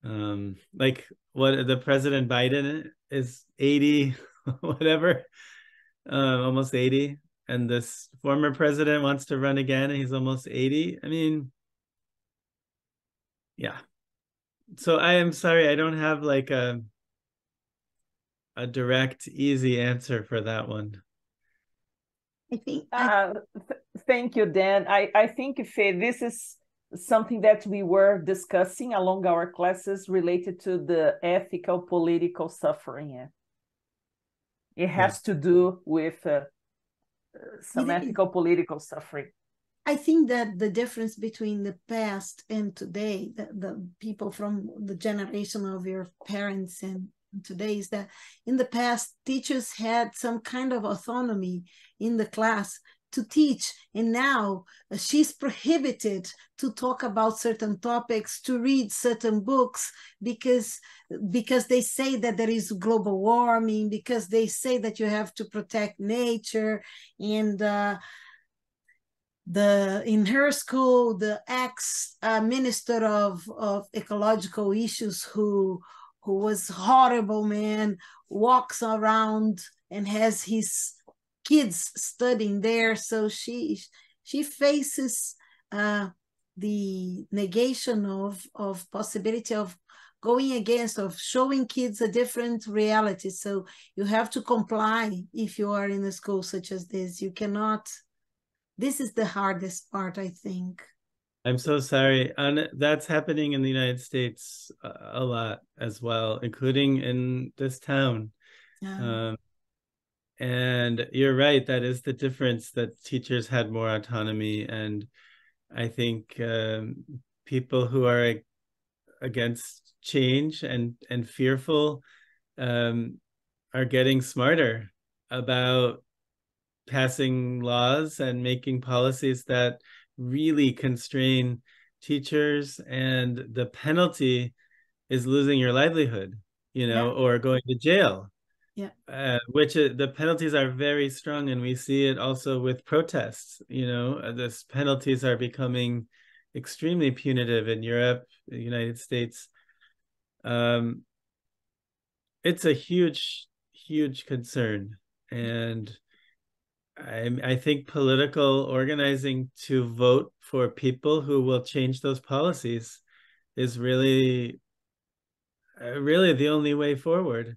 Like what the President Biden is 80, whatever, almost 80. And this former president wants to run again and he's almost 80. I mean, yeah. So I am sorry, I don't have like a direct, easy answer for that one. I think thank you, Dan. I think, Fê, this is something that we were discussing along our classes related to the ethical political suffering. It has to do with some ethical political suffering. I think that the difference between the past and today, the people from the generation of your parents and today, is that in the past, teachers had some kind of autonomy in the class to teach, and now she's prohibited to talk about certain topics, to read certain books, because they say that there is global warming, because they say that you have to protect nature. And in her school, the ex-minister of ecological issues, who was horrible, man, walks around and has his kids studying there. So she faces the negation of possibility of going against, of showing kids a different reality. So you have to comply if you are in a school such as this. You cannot. This is the hardest part, I think. I'm so sorry. And that's happening in the United States a lot as well, including in this town. And you're right, that is the difference, that teachers had more autonomy. And I think people who are against change and fearful are getting smarter about passing laws and making policies that really constrain teachers, and the penalty is losing your livelihood, you know, or going to jail. Which the penalties are very strong, and we see it also with protests. You know, this penalties are becoming extremely punitive in Europe, the United States. It's a huge, huge concern, and I think political organizing to vote for people who will change those policies is really, really the only way forward.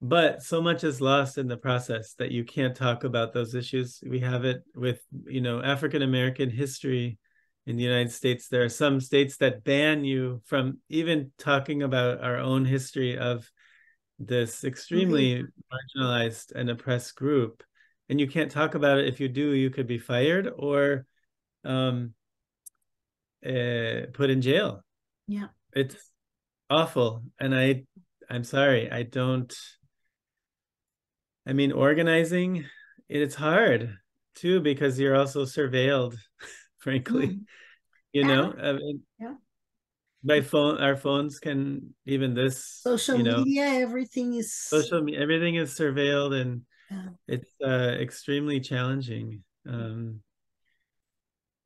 But so much is lost in the process that you can't talk about those issues. We have it with, you know, African-American history in the United States. There are some states that ban you from even talking about our own history of this extremely marginalized and oppressed group. And you can't talk about it. If you do, you could be fired or put in jail. Yeah. It's awful. And I'm sorry, I mean, organizing, it's hard too, because you're also surveilled, frankly, you know, I mean, by phone, our phones can, even this social media, everything is everything is surveilled, and it's extremely challenging.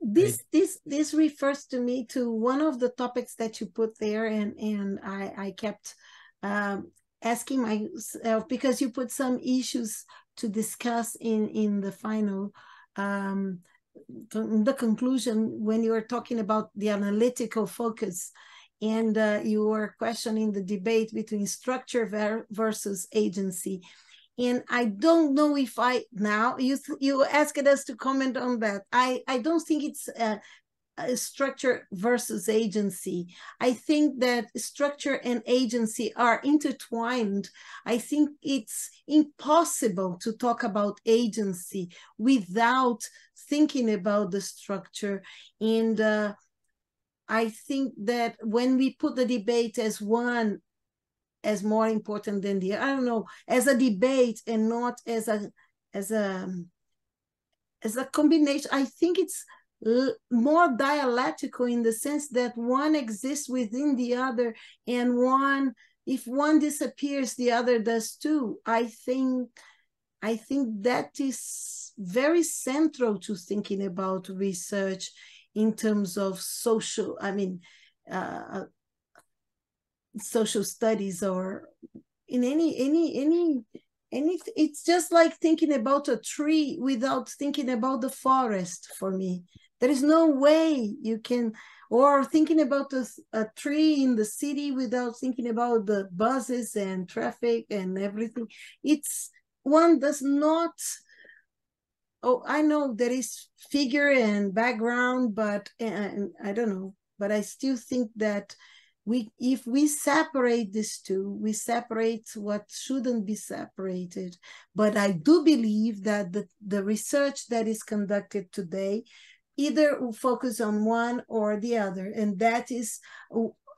This refers to me to one of the topics that you put there, and I kept asking myself, because you put some issues to discuss in the final the conclusion, when you were talking about the analytical focus, and you were questioning the debate between structure versus agency. And I don't know if you asked us to comment on that. I don't think it's structure versus agency. I think that structure and agency are intertwined. I think it's impossible to talk about agency without thinking about the structure. And I think that when we put the debate as one as more important than the, I don't know, as a debate and not as a combination, I think it's more dialectical in the sense that one exists within the other, and one, if one disappears, the other does too. I think that is very central to thinking about research in terms of social, social studies, or in any, it's just like thinking about a tree without thinking about the forest. For me, there is no way you can, or thinking about a tree in the city without thinking about the buses and traffic and everything. It's, one does not, oh, I know there is figure and background, but I don't know, but I still think that if we separate these two, we separate what shouldn't be separated. But I do believe that the research that is conducted today either will focus on one or the other, and that is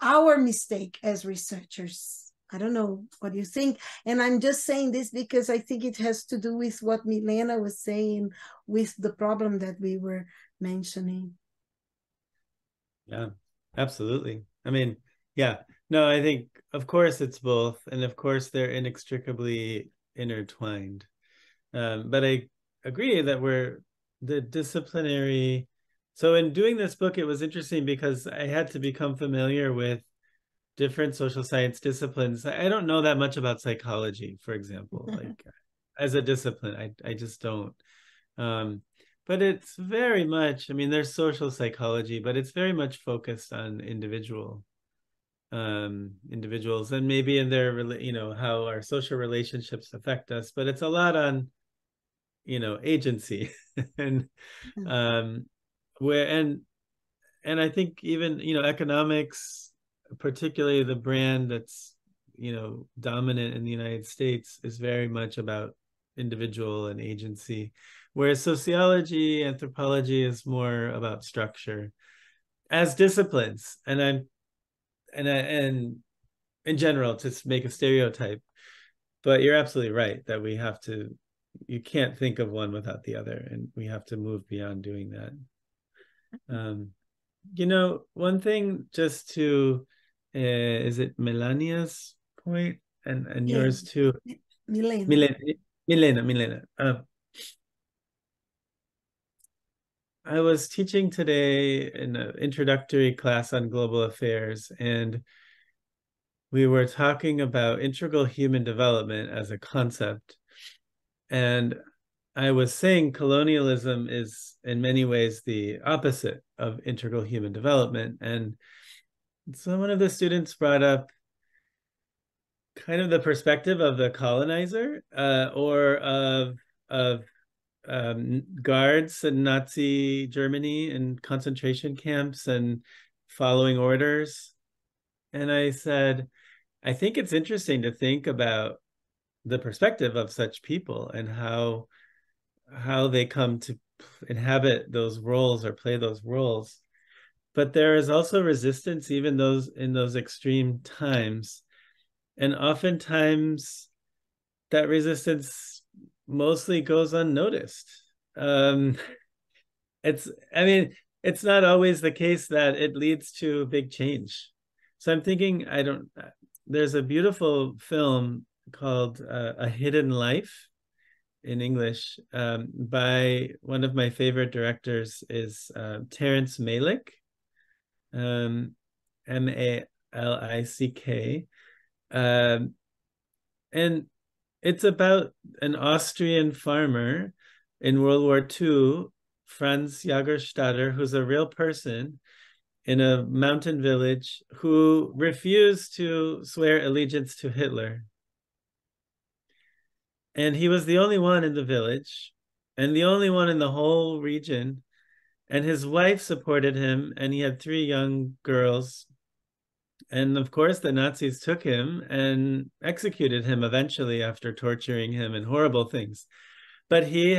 our mistake as researchers. I don't know what you think, and I'm just saying this because I think it has to do with what Milena was saying with the problem that we were mentioning. Yeah, absolutely. I mean, yeah, no, I think, of course, it's both. And of course, they're inextricably intertwined. But I agree that the disciplinary. So in doing this book, it was interesting because I had to become familiar with different social science disciplines. I don't know that much about psychology, for example, like as a discipline, I just don't. But it's very much, I mean, there's social psychology, but it's very much focused on individuals and maybe in their, how our social relationships affect us, but it's a lot on, agency and and I think even, economics, particularly the brand that's, dominant in the United States, is very much about individual and agency, whereas sociology, anthropology is more about structure as disciplines. And in general, to make a stereotype, but you're absolutely right that you can't think of one without the other, and we have to move beyond doing that. One thing just to, is it Melania's point and Yeah. yours too? Milena. I was teaching today in an introductory class on global affairs, and we were talking about integral human development as a concept. And I was saying colonialism is in many ways the opposite of integral human development. And so one of the students brought up kind of the perspective of the colonizer, or of guards in Nazi Germany and concentration camps and following orders. And I said, I think it's interesting to think about the perspective of such people and how they come to inhabit those roles or play those roles. But there is also resistance even in those extreme times. And oftentimes that resistance mostly goes unnoticed. It's not always the case that it leads to big change. So I'm thinking, there's a beautiful film called A Hidden Life in English, by one of my favorite directors is Terrence Malick, Malick. And it's about an Austrian farmer in World War II, Franz Jagerstatter, who's a real person in a mountain village who refused to swear allegiance to Hitler. And he was the only one in the village and the only one in the whole region And his wife supported him, and he had 3 young girls. And of course, the Nazis took him and executed him eventually after torturing him and horrible things. But he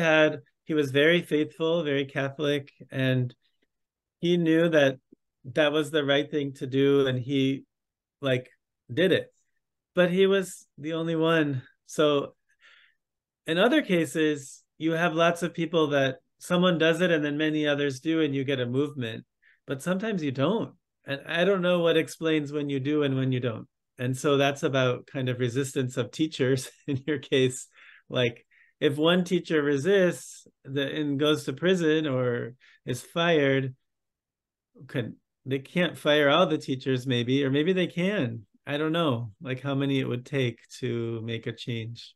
was very faithful, very Catholic, and he knew that that was the right thing to do, and he did it. But he was the only one. So in other cases, you have lots of people that someone does it and then many others do, and you get a movement. But sometimes you don't. And I don't know what explains when you do and when you don't. And so that's about kind of resistance of teachers in your case. Like if one teacher resists and goes to prison or is fired, they can't fire all the teachers maybe, or maybe they can. I don't know, like how many it would take to make a change.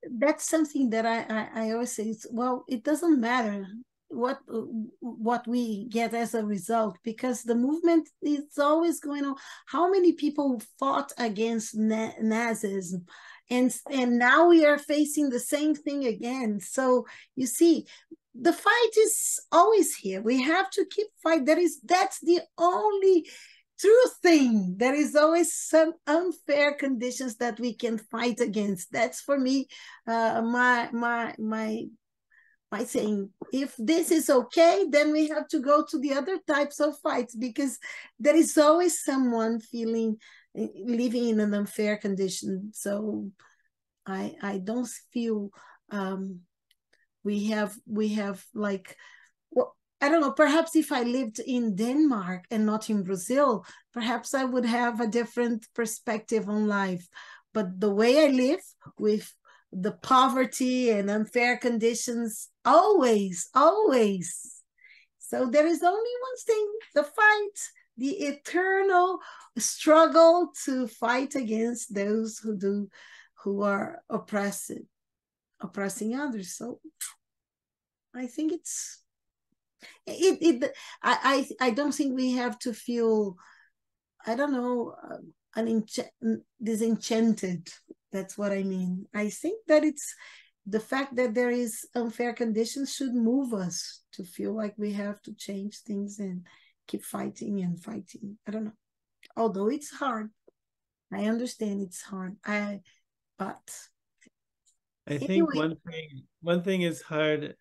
That's something that I always say, well, it doesn't matter what we get as a result, because the movement is always going on. How many people fought against Nazism, and now we are facing the same thing again. So you see, the fight is always here. We have to keep fighting. That's the only true thing. There is always some unfair conditions that we can fight against. That's for me, my saying. If this is okay, then we have to go to the other types of fights, because there is always someone living in an unfair condition. So I don't feel we have like, well, I don't know, perhaps if I lived in Denmark and not in Brazil, perhaps I would have a different perspective on life. But the way I live, with the poverty and unfair conditions, always. So there is only one thing, the fight, the eternal struggle to fight against those who are oppressing others. So I think I don't think we have to feel, I don't know, disenchanted. That's what I mean. I think that it's the fact that there is unfair conditions should move us to feel like we have to change things and keep fighting and fighting. I don't know. Although it's hard. I understand it's hard. But I think one thing is hard.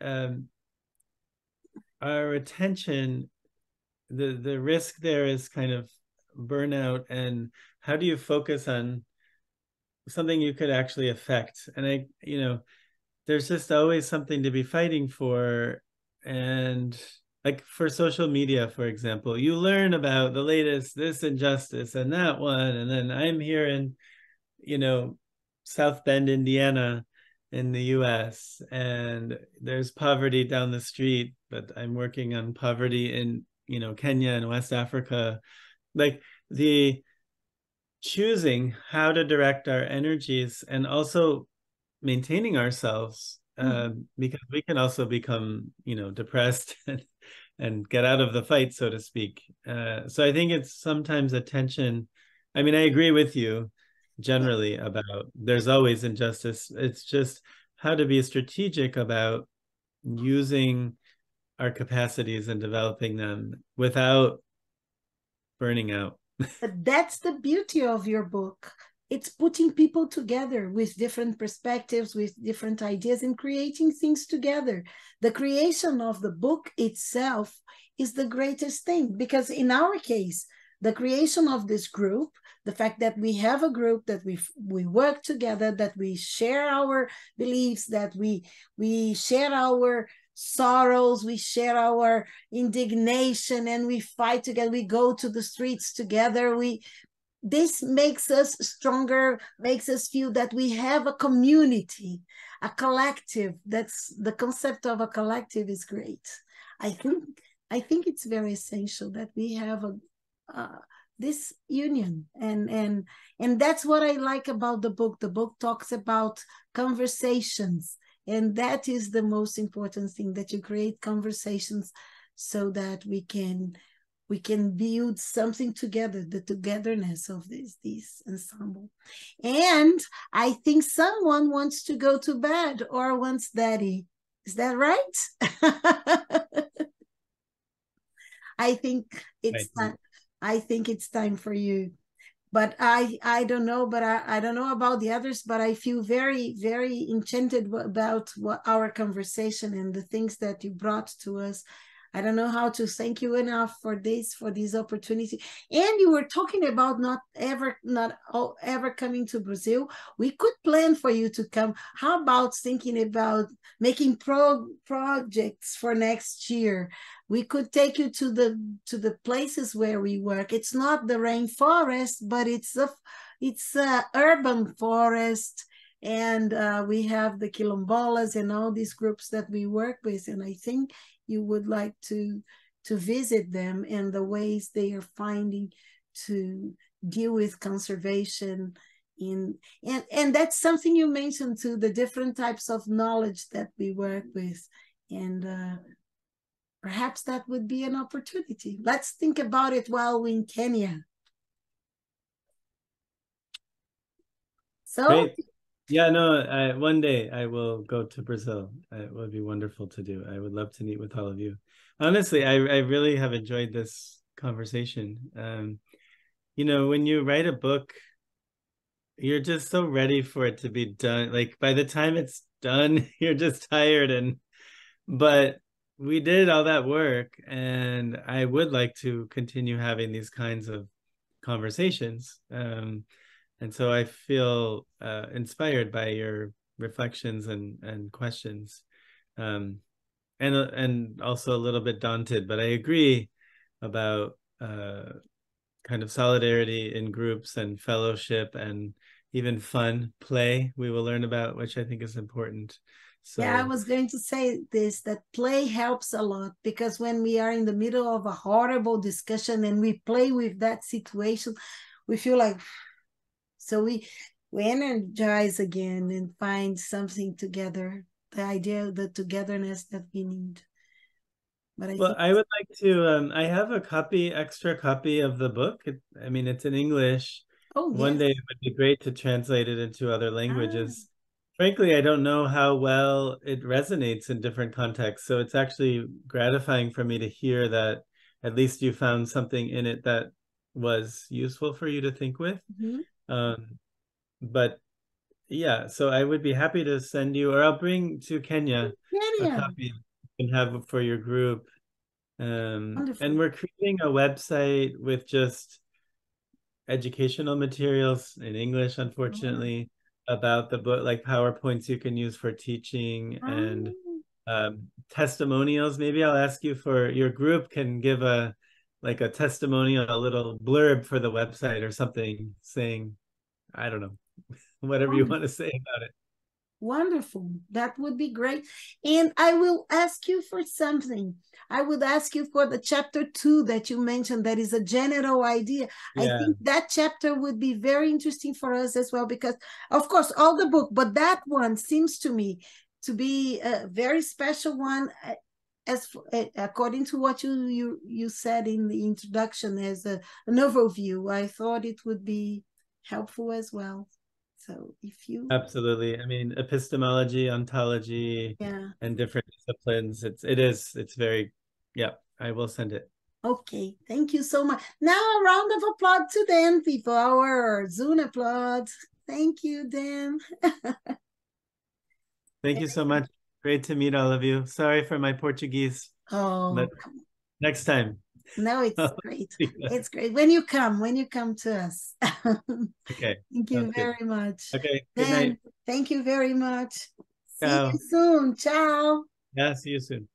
Our attention, the risk there is kind of burnout, and how do you focus on something you could actually affect? And there's just always something to be fighting for. And like for social media, for example, you learn about the latest, this injustice and that one. And then I'm here in, South Bend, Indiana, in the US, and there's poverty down the street, but I'm working on poverty in, Kenya and West Africa. Like the choosing how to direct our energies and also maintaining ourselves, because we can also become, depressed and get out of the fight, so to speak. So I think it's sometimes attention. I mean, I agree with you generally about there's always injustice. It's just how to be strategic about using our capacities and developing them without burning out. But that's the beauty of your book. It's putting people together with different perspectives, with different ideas, and creating things together. The creation of the book itself is the greatest thing, because in our case, the creation of this group, the fact that we have a group, that we work together, that we share our beliefs, that we share our sorrows, we share our indignation, and we fight together, we go to the streets together, this makes us stronger, makes us feel that we have a community, a collective. That's the concept of a collective is great. I think it's very essential that we have this union, and that's what I like about the book. The book talks about conversations, and that is the most important thing, that you create conversations so that we can build something together, the togetherness of this ensemble. And I think someone wants to go to bed or wants Daddy Is that right? I think it's time. I think it's time for you. But I don't know, but I don't know about the others, but I feel very, very enchanted about our conversation and the things that you brought to us. I don't know how to thank you enough for this opportunity. And you were talking about not ever coming to Brazil. We could plan for you to come. How about thinking about making projects for next year? We could take you to the places where we work. It's not the rainforest, but it's a urban forest. And we have the quilombolas and all these groups that we work with. And I think you would like to visit them and the ways they are finding to deal with conservation. And that's something you mentioned too, the different types of knowledge that we work with. And perhaps that would be an opportunity. Let's think about it while we're in Kenya. So. Great. Yeah, no, one day I will go to Brazil. It would be wonderful to do. I would love to meet with all of you. Honestly, I really have enjoyed this conversation. You know, when you write a book, you're just so ready for it to be done. Like by the time it's done, you're just tired. But we did all that work, and I would like to continue having these kinds of conversations. And so I feel inspired by your reflections and questions, and also a little bit daunted. But I agree about kind of solidarity in groups and fellowship and even fun play we will learn about, which I think is important. So, yeah, I was going to say this, that play helps a lot, because when we are in the middle of a horrible discussion and we play with that situation, we feel like, so we energize again and find something together, the idea, the togetherness that we need. But I would like to, I have a extra copy of the book. I mean, it's in English. Oh, One yes. day it would be great to translate it into other languages. Frankly, I don't know how well it resonates in different contexts. So it's actually gratifying for me to hear that at least you found something in it that was useful for you to think with. But yeah, so I would be happy to send you, or I'll bring to Kenya a copy you can have for your group. And we're creating a website with just educational materials in English, unfortunately, about the book, like PowerPoints you can use for teaching, and testimonials. Maybe I'll ask you for your group can give a testimonial, a little blurb for the website or something saying, I don't know, whatever you want to say about it. Wonderful. That would be great. And I will ask you for something. I would ask you for the chapter 2 that you mentioned, that is a general idea. Yeah. I think that chapter would be very interesting for us as well, because of course, all the book, but that one seems to me to be a very special one, as according to what you said in the introduction as an overview. I thought it would be helpful as well. So if you... Absolutely. I mean, epistemology, ontology, and different disciplines. It's very, I will send it. Okay, thank you so much. Now a round of applause to Dan, people. Our Zoom applause. Thank you, Dan. Thank you so much. Great to meet all of you. Sorry for my Portuguese. Oh, but next time. No, it's great. It's great when you come to us. Okay. Thank you very much. Okay. Good night. Thank you very much. Ciao. See you soon. Ciao. Yeah, see you soon.